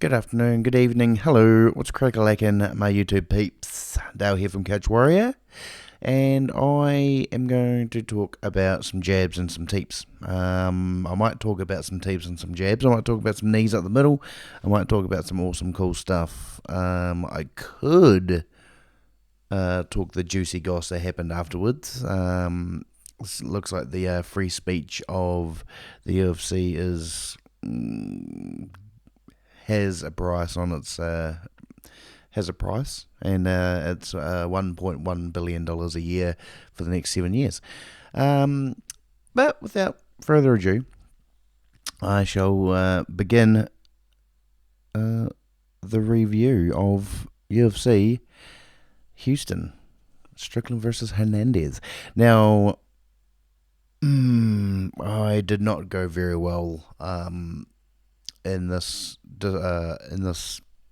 good afternoon, good evening, hello, what's crack-a-lackin', my YouTube peeps? Dale here from Couch Warrior, and I am going to talk about some jabs and some teeps. I might talk about some teeps and some jabs, I might talk about some knees up the middle, I might talk about some awesome cool stuff. I could talk the juicy goss that happened afterwards. Looks like the free speech of the UFC is... has a price on its has a price, and it's $1.1 billion a year for the next 7 years. But without further ado, I shall begin the review of UFC Houston, Strickland versus Hernandez. Now, I did not go very well in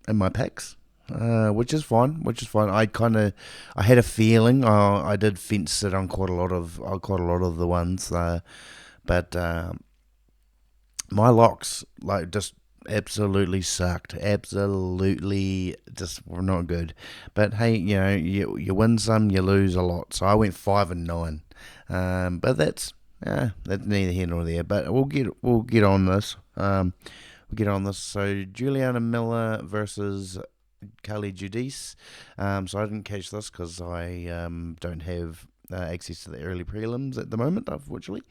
my picks, which is fine. I had a feeling. I did fence it on quite a lot of the ones, but my locks just absolutely sucked. Absolutely, just were not good. But hey, you win some, you lose a lot. So I went 5-9, but that's neither here nor there. But we'll get on this. So Juliana Miller versus Carly Judice. So I didn't catch this because I don't have access to the early prelims at the moment, unfortunately.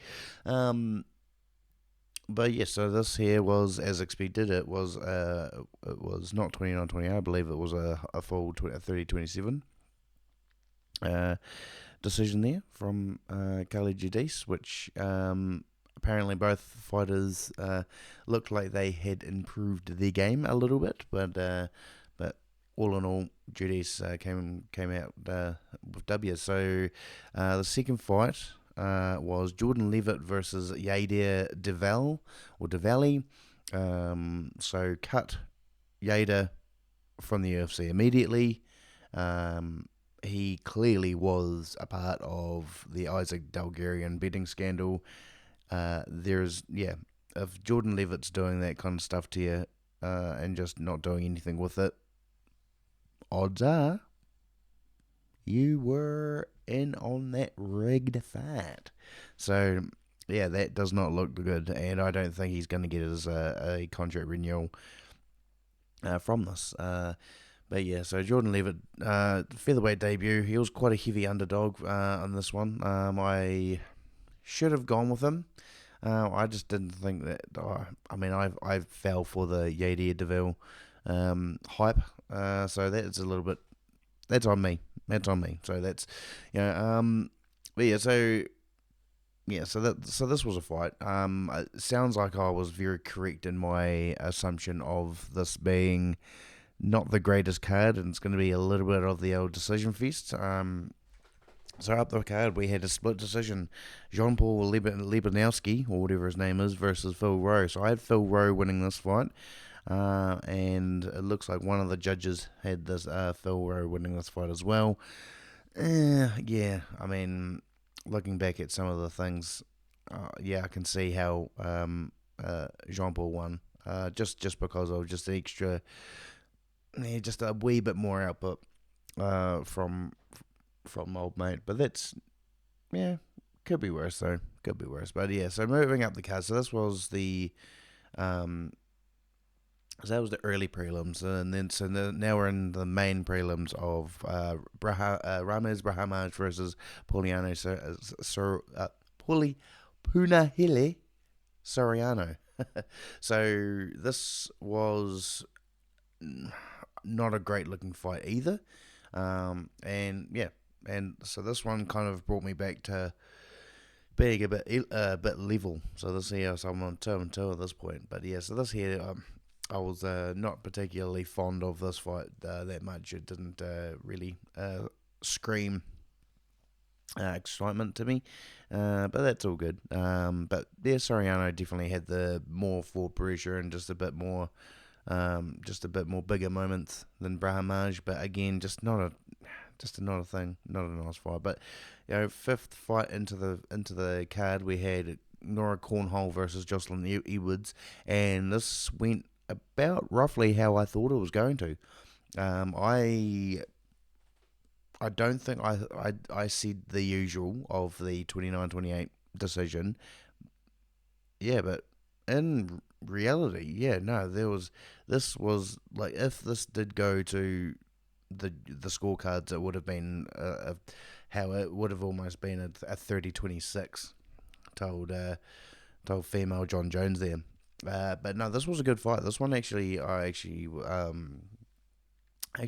But yes, so this here was as expected. It was not 29-28. I believe it was a full 30-27 decision there from Carly Judice, which apparently both fighters looked like they had improved their game a little bit, but all in all, Judice came out with W. So the second fight was Jordan Levitt versus Yadir Devali. So cut Yadir from the UFC immediately. He clearly was a part of the Isaac Dalgarian betting scandal. If Jordan Levitt's doing that kind of stuff to you and just not doing anything with it, odds are you were in on that rigged fight. So, yeah, that does not look good, and I don't think he's going to get his a contract renewal from this. But yeah, so Jordan Levitt, featherweight debut, he was quite a heavy underdog on this one. I should have gone with him. I just didn't think that. I fell for the Yadir Deville hype. So that's a little bit. That's on me. So that's, but yeah. So this was a fight. It sounds like I was very correct in my assumption of this being not the greatest card, and it's going to be a little bit of the old decision fest. So up the card, we had a split decision. Jean-Paul Lebanowski, or whatever his name is, versus Phil Rowe. So I had Phil Rowe winning this fight. And it looks like one of the judges had this Phil Rowe winning this fight as well. Yeah, I mean, looking back at some of the things, I can see how Jean-Paul won. Just because of just the extra, just a wee bit more output from old mate, but that's, could be worse though. But yeah, so moving up the card. So this was the so that was the early prelims, and then now we're in the main prelims of Ramez Brahimaj versus Punahele Soriano. So this was not a great looking fight either, and so this one kind of brought me back to being a bit level. So this here, so I'm on 2-2 at this point. But yeah, so this here, I was not particularly fond of this fight that much. It didn't really scream excitement to me, but that's all good. But yeah, Soriano definitely had the more forward pressure and just a bit more bigger moments than Brahimaj. But again, just not a thing, not a nice fight. But fifth fight into the card, we had Nora Cornhole versus Jocelyn Edwards, and this went about roughly how I thought it was going to. I don't think I said the usual of the 29-28 decision. Yeah, but in reality, yeah, no, this was like, if this did go to the scorecards, it would have been how it would have almost been a 30-26, told told female John Jones there. But no, this was a good fight. This one actually, I actually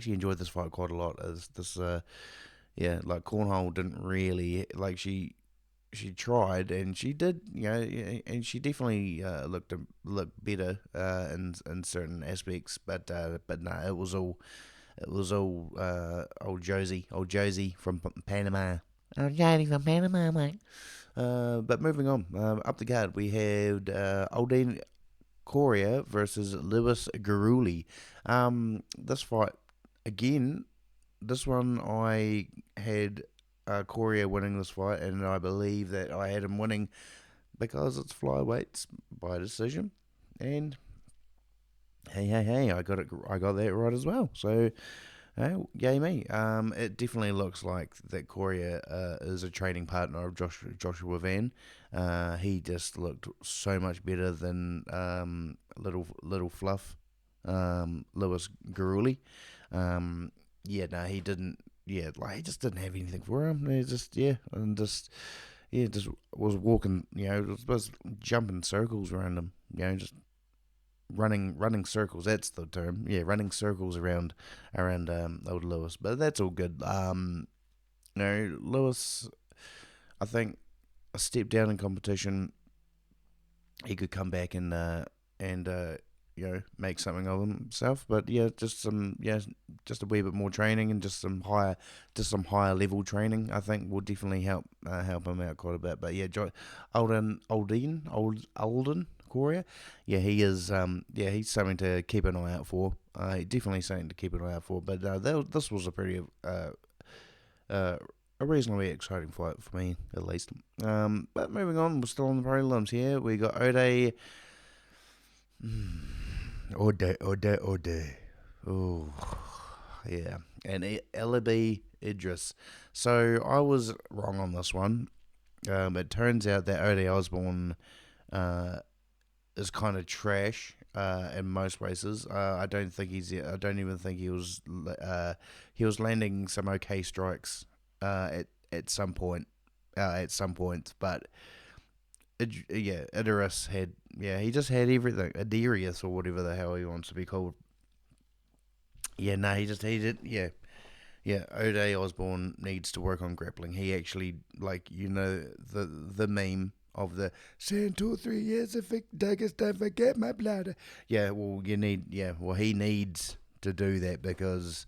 enjoyed this fight quite a lot. As this, yeah, like Cornhole didn't really like, she tried, and she did, and she definitely looked better in certain aspects. But no, it was all old Josie from Panama. Oh, Josie from Panama, mate. But moving on, up the card we had Aldine Coria versus Lewis Garuli. This fight, again, this one I had Coria winning this fight, and I believe that I had him winning because it's flyweights by decision. And hey, I got that right as well. So, yay me. It definitely looks like that Coria is a training partner of Joshua Van. He just looked so much better than little fluff, Lewis Garuli. Yeah, no, he didn't. Yeah, like, he just didn't have anything for him. He just just was walking. Was jumping circles around him. Just running circles. That's the term. Yeah, running circles around old Lewis. But that's all good. Lewis, I think, a step down in competition, he could come back and make something of himself. But yeah, just a wee bit more training, and just some higher level training, I think, will definitely help him out quite a bit. But yeah, Alden Coria, yeah, he is. He's something to keep an eye out for. Definitely something to keep an eye out for. But this was a pretty a reasonably exciting fight for me, at least. But moving on, we're still on the prelims here. We got Ode. Ode. Oh, yeah. And Elibi Idris. So I was wrong on this one. It turns out that Ode Osborne is kind of trash in most places. I don't even think he was. He was landing some okay strikes at some point. But Idris had. Yeah, he just had everything. Adirius, or whatever the hell he wants to be called. Yeah, no, he did. Yeah, yeah. Ode Osborne needs to work on grappling. He actually, like, the meme of the "saying 2 or 3 years if it takes to forget my bladder." Yeah, well, he needs to do that because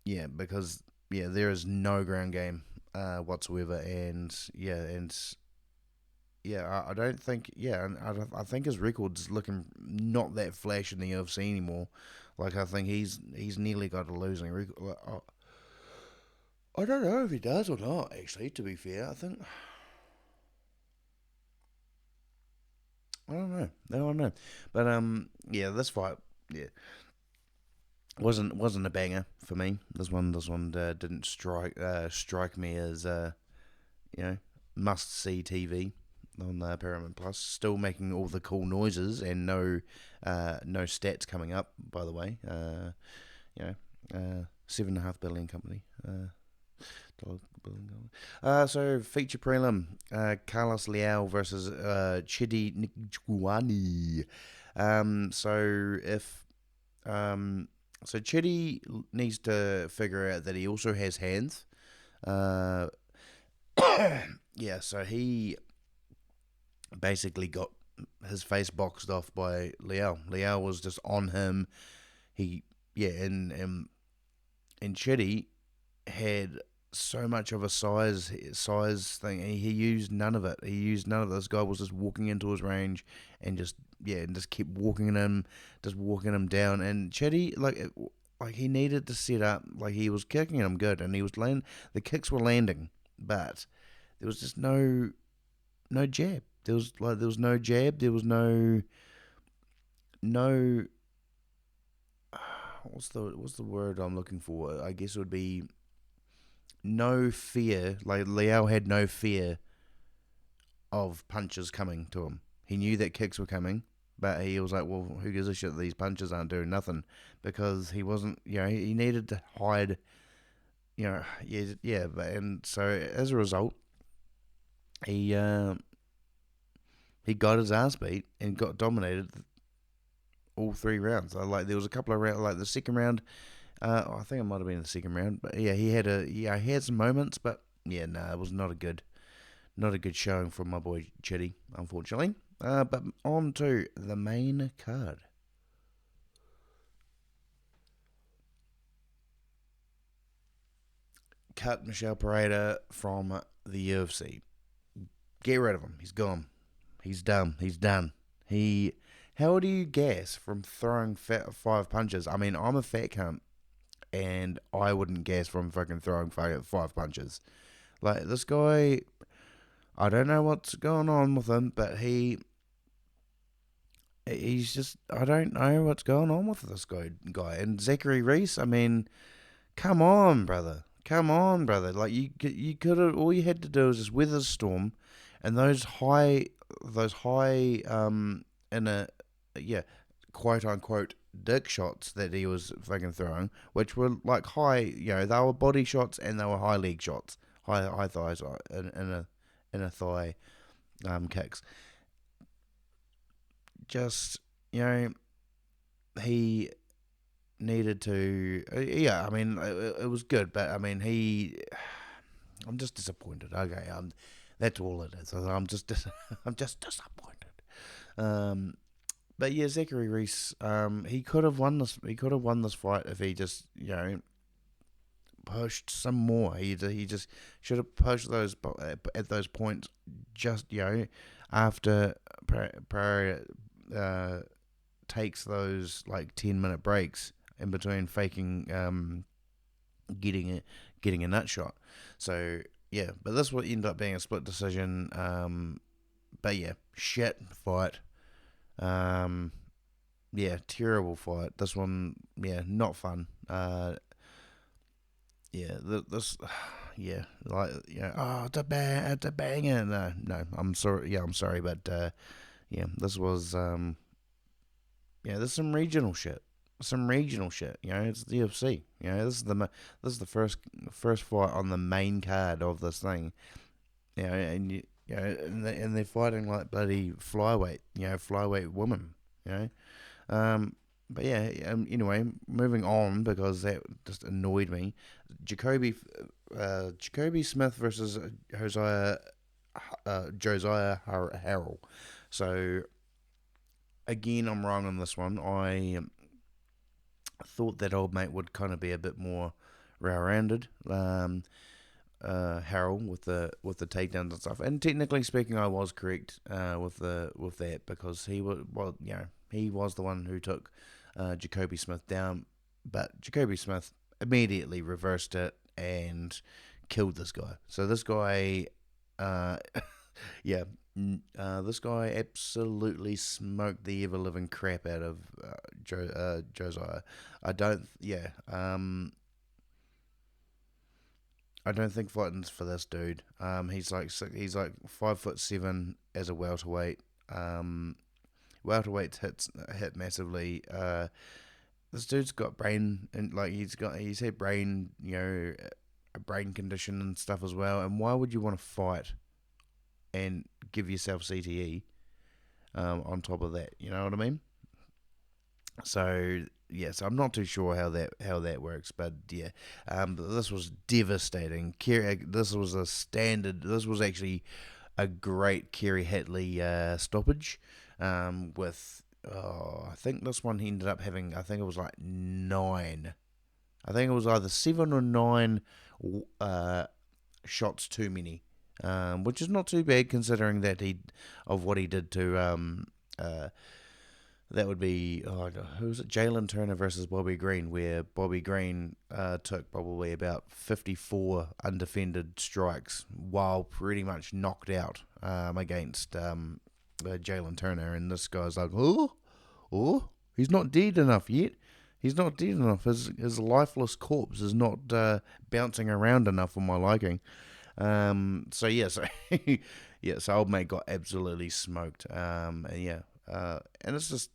there is no ground game whatsoever, and I don't think, and I think his record's looking not that flash in the UFC anymore. Like, I think he's nearly got a losing record. I don't know if he does or not, actually, to be fair. I don't know. But this fight, wasn't a banger for me. This one didn't strike me as must see TV on Paramount Plus. Still making all the cool noises, and no stats coming up, by the way. $7.5 billion company. So feature prelim, Carlos Leal versus Chidi Njokuani. So Chidi needs to figure out that he also has hands. So he basically got his face boxed off by Leal. Leal was just on him. And Chidi had so much of a size thing. He used none of it. This guy was just walking into his range and just kept walking him down. And Chidi, like he needed to set up. Like, he was kicking him good, and he was the kicks were landing, but there was just no jab. There was no jab. There was no no. What's the word I'm looking for? I guess it would be no fear. Like Liao had no fear of punches coming to him. He knew that kicks were coming, but he was like, well, who gives a shit that these punches aren't doing nothing? Because he wasn't, he needed to hide, and so as a result, he he got his ass beat and got dominated all 3 rounds. Like there was a couple of rounds, like the second round, I think it might have been the second round, but yeah, he had some moments, but yeah, no, it was not a good showing from my boy Chitty, unfortunately. But on to the main card. Cut Michel Pereira from the UFC. Get rid of him. He's gone. He's done. He's done. He. How do you gas from throwing 5 punches? I mean, I'm a fat cunt, and I wouldn't gas from fucking throwing 5 punches. Like this guy, I don't know what's going on with him, but he's just, I don't know what's going on with this guy. And Zachary Reese, I mean, come on, brother. Come on, brother. Like you could have, all you had to do was just weather the storm, and those high in a yeah, quote unquote dick shots that he was fucking throwing, which were like high, they were body shots and they were high leg shots, high thighs in a thigh kicks. Just he needed to. I mean, it was good, but I mean, I'm just disappointed. Okay, that's all it is. I'm just, I'm just disappointed. Um, but yeah, Zachary Reese, he could have won this. He could have won this fight if he just, pushed some more. He just should have pushed those at those points. Just after Pereira takes those like 10-minute breaks in between faking getting a nut shot. So yeah, but this would end up being a split decision. But yeah, shit fight. Yeah, terrible fight. This one, yeah, not fun. Yeah, this, yeah, like it's a banger. No, I'm sorry. Yeah, I'm sorry, but yeah, this was there's some regional shit. Some regional shit. It's the UFC. This is the first fight on the main card of this thing. And they're fighting like bloody flyweight. Flyweight women. You know. But yeah. Anyway, moving on because that just annoyed me. Jacoby, Jacoby Smith versus Josiah Harrell. So again, I'm wrong on this one. I thought that old mate would kind of be a bit more rounded. Harrell with the takedowns and stuff. And technically speaking, I was correct with that because he was the one who took Jacoby Smith down, but Jacoby Smith immediately reversed it and killed this guy. So this guy, yeah, this guy absolutely smoked the ever living crap out of Josiah. I don't, yeah, I don't think fighting's for this dude. He's like 5'7" as a welterweight. Welterweights hit massively. This dude's got brain and like he's had brain a brain condition and stuff as well. And why would you want to fight and give yourself CTE on top of that? You know what I mean? So yes, I'm not too sure how that works, but yeah, this was devastating. This was a standard. This was actually a great Kerry Hatley stoppage. With I think this one he ended up having. I think it was like 9. I think it was either 7 or 9 shots too many, which is not too bad considering that of what he did to that would be, who was it? Jalen Turner versus Bobby Green, where Bobby Green took probably about 54 undefended strikes while pretty much knocked out against Jalen Turner, and this guy's like, oh, He's not dead enough yet. He's not dead enough. His lifeless corpse is not bouncing around enough for my liking. So yeah, so yeah, so old mate got absolutely smoked. And yeah, and it's just,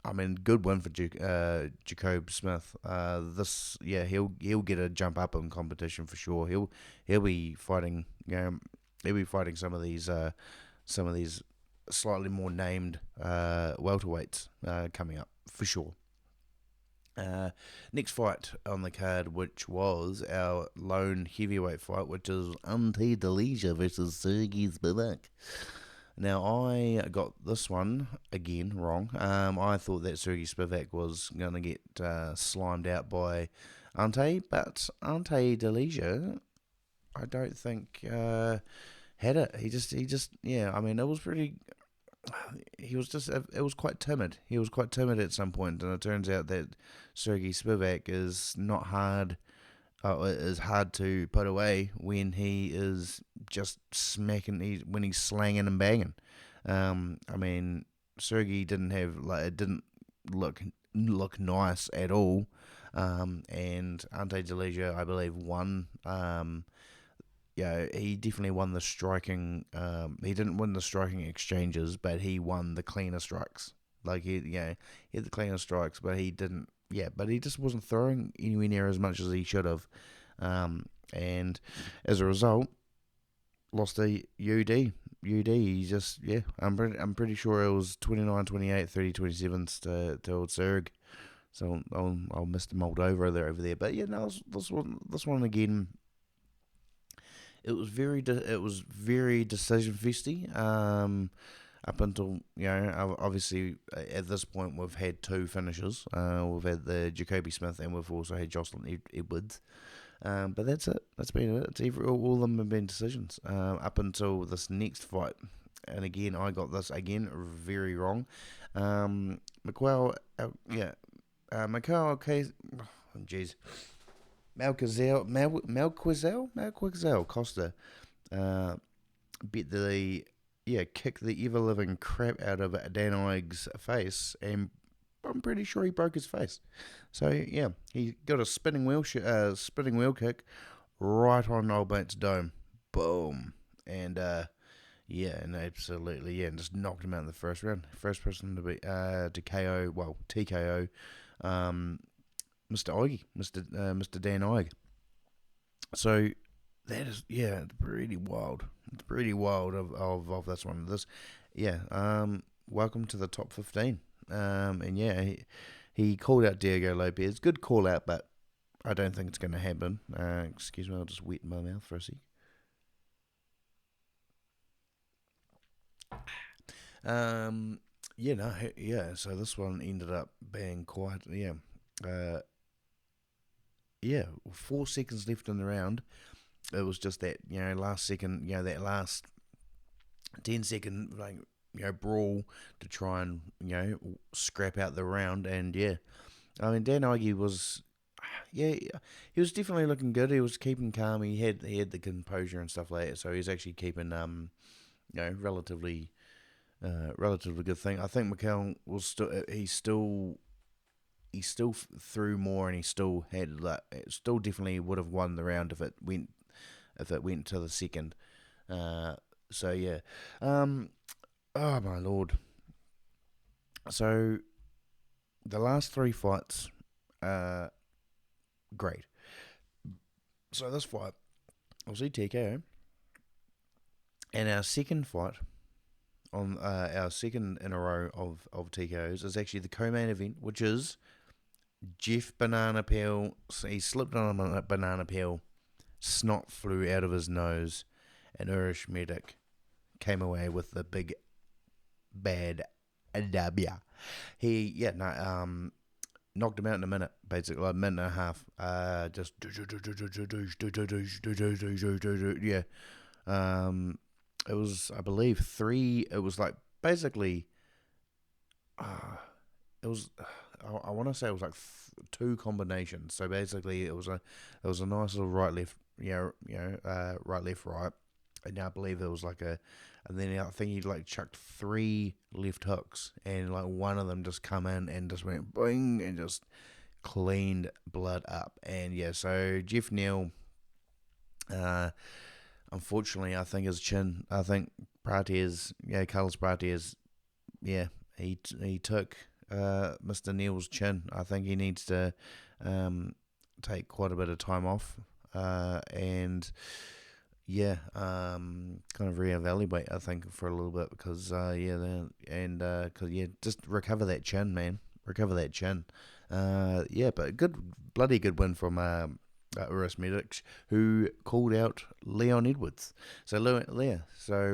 I mean, good win for Jacob Smith. Yeah, he'll get a jump up in competition for sure. He'll be fighting, he'll be fighting some of these slightly more named welterweights coming up for sure. Next fight on the card, which was our lone heavyweight fight, which is Ante Delija versus Sergey Spivak. Now, I got this one again wrong. I thought that Sergey Spivak was going to get slimed out by Ante, but Ante Delija, I don't think had it. Yeah. I mean, it was pretty. It was quite timid. He was quite timid at some point, and it turns out that Sergey Spivak is not hard. Is hard to put away when he is just smacking. When he's slanging and banging. I mean, Sergey didn't have it didn't look nice at all. And Ante Delija, I believe, won. Yeah, he definitely won the striking. He didn't win the striking exchanges, but he won the cleaner strikes. Like he had the cleaner strikes, but he didn't. Yeah, but he just wasn't throwing anywhere near as much as he should have. And as a result, lost a UD. He just I'm pretty sure it was 29-28, 30-27 to old Serg. So I'll miss the Moldova over there. But yeah, no, this one again. It was very decision festy. Up until obviously at this point we've had two finishes. We've had the Jacoby Smith and we've also had Jocelyn Edwards. But that's it. That's been it. All of them have been decisions up until this next fight. And again, I got this again very wrong. McQuell, okay, jeez. Malquisel Costa kicked the ever living crap out of Dan Ike's face, and I'm pretty sure he broke his face. So yeah, he got a spinning wheel kick right on old mate's dome, boom, and and absolutely and just knocked him out in the first round. First person to be to KO, well TKO, Mr. Ige, Mr. Dan Ige. So that is it's pretty wild. It's pretty wild of this one. Welcome to the top 15. And yeah, he called out Diego Lopez. Good call out, but I don't think it's going to happen. Excuse me, I'll just wet my mouth for a sec. So this one ended up being quite 4 seconds left in the round. It was just that last second, that last 10-second brawl to try and scrap out the round. And I mean Dan Ige was he was definitely looking good. He was keeping calm. He had the composure and stuff like that. So he's actually keeping relatively good thing. I think McCall was still threw more, and he still had still definitely would have won the round if it went to the second. Oh my lord. So the last three fights, great. So this fight was TKO, and our second fight on our second in a row of TKOs is actually the co-main event, which is Jeff Banana Peel. He slipped on a banana peel, snot flew out of his nose, and Urish Medic came away with the big bad W. He knocked him out in a minute, basically like a minute and a half. Just it was, I believe, three. It was like basically, it was. I want to say it was like two combinations. So basically, it was a nice little right left, right left right, and I believe there was and then I think he like chucked 3 left hooks, and like one of them just come in and just went boing and just cleaned blood up. And yeah, so Jeff Neal, unfortunately, I think his chin, I think Carlos Prates, yeah, he took Mr. Neal's chin. I think he needs to take quite a bit of time off, and yeah, kind of reevaluate, I think, for a little bit, because just recover that chin, man, recover that chin. But bloody good win from Uros Medic, who called out Leon Edwards. So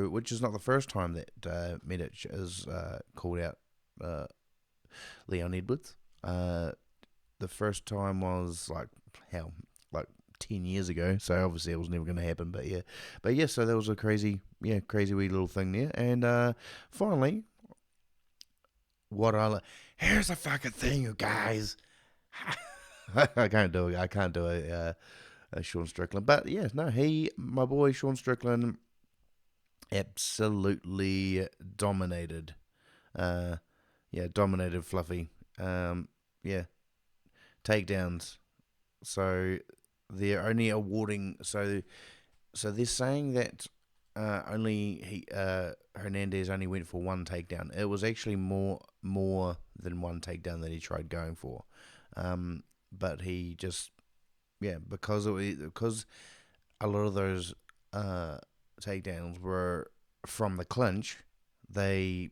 which is not the first time that Medic has called out Leon Edwards. The first time was like 10 years ago, so obviously it was never going to happen. But yeah, so there was a crazy wee little thing there. And finally, here's a fucking thing, you guys. I can't do it. I can't do a Sean Strickland, but yeah, no, my boy Sean Strickland, absolutely dominated. Dominated Fluffy. Takedowns. So they're only awarding. So they're saying that Hernandez only went for 1 takedown. It was actually more than 1 takedown that he tried going for. But he just, because a lot of those takedowns were from the clinch, they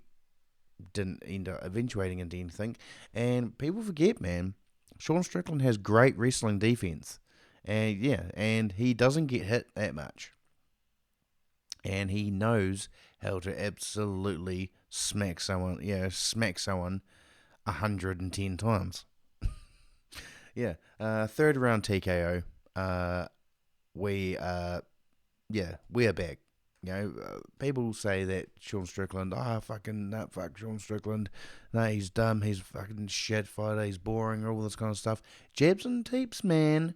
didn't end up eventuating into anything. And people forget, man, Sean Strickland has great wrestling defense, and he doesn't get hit that much, and he knows how to absolutely smack someone 110 times. Third round TKO. We are back. People say that Sean Strickland, fuck Sean Strickland. No, he's dumb. He's fucking shit fighter. He's boring. All this kind of stuff. Jabs and teeps, man.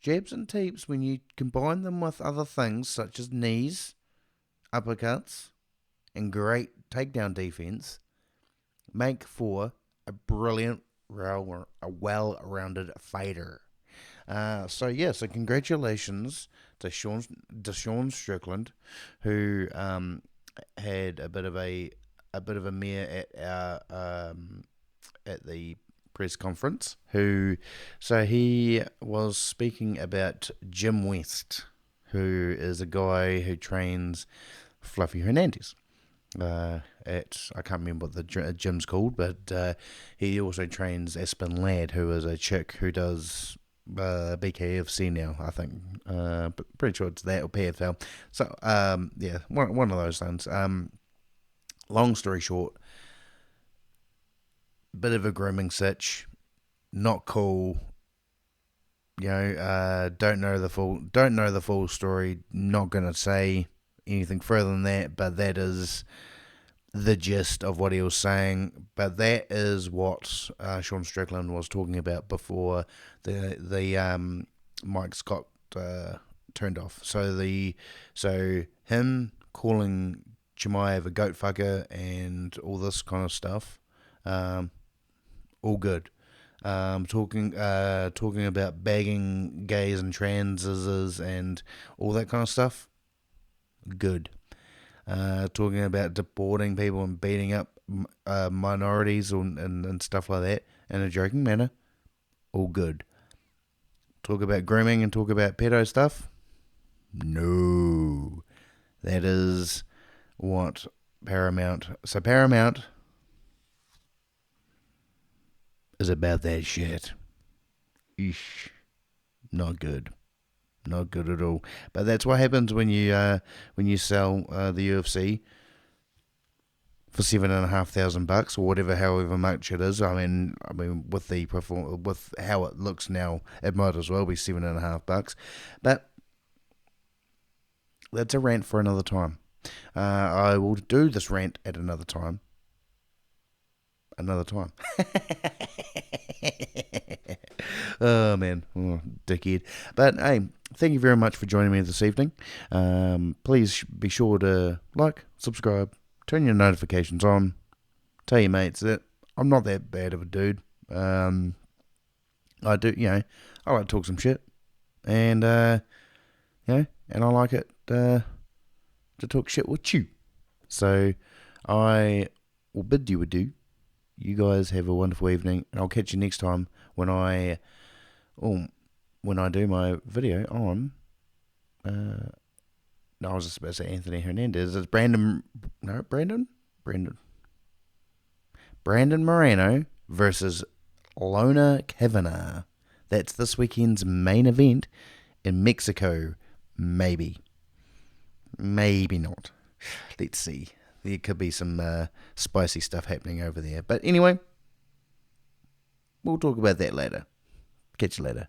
Jabs and teeps. When you combine them with other things such as knees, uppercuts, and great takedown defense, make for a brilliant, a well-rounded fighter. So congratulations to Sean Strickland, who had a bit of a mare at the press conference. So he was speaking about Jim West, who is a guy who trains Fluffy Hernandez. I can't remember what the gym's called, but he also trains Aspen Ladd, who is a chick who does BKFC now, I think. But pretty sure it's that or PFL. So one of those things. Long story short, bit of a grooming sitch, not cool. Don't know the full story. Not gonna say anything further than that, but that is the gist of what he was saying. But that is what Sean Strickland was talking about before the mics got turned off. So him calling Chimaev a goat fucker and all this kind of stuff, all good. Talking about bagging gays and transes and all that kind of stuff, good. Talking about deporting people and beating up minorities and stuff like that in a joking manner, all good. Talk about grooming and talk about pedo stuff, no. That is what Paramount. So Paramount is about that shit. Eesh. Not good. Not good at all. But that's what happens when you sell the UFC for $7,500 or whatever, however much it is. I mean, with how it looks now, it might as well be $7,500. But that's a rant for another time. I will do this rant at another time. Oh man, dickhead. But hey, thank you very much for joining me this evening. Please be sure to like, subscribe, turn your notifications on, tell your mates that I'm not that bad of a dude. I do, I like to talk some shit, and and I like it to talk shit with you. So I will bid you adieu. You guys have a wonderful evening, and I'll catch you next time when I do my video on. I was just about to say Anthony Hernandez. It's Brandon Moreno versus Lona Kavanagh. That's this weekend's main event in Mexico. Maybe not. Let's see. There could be some spicy stuff happening over there. But anyway, we'll talk about that later. Catch you later.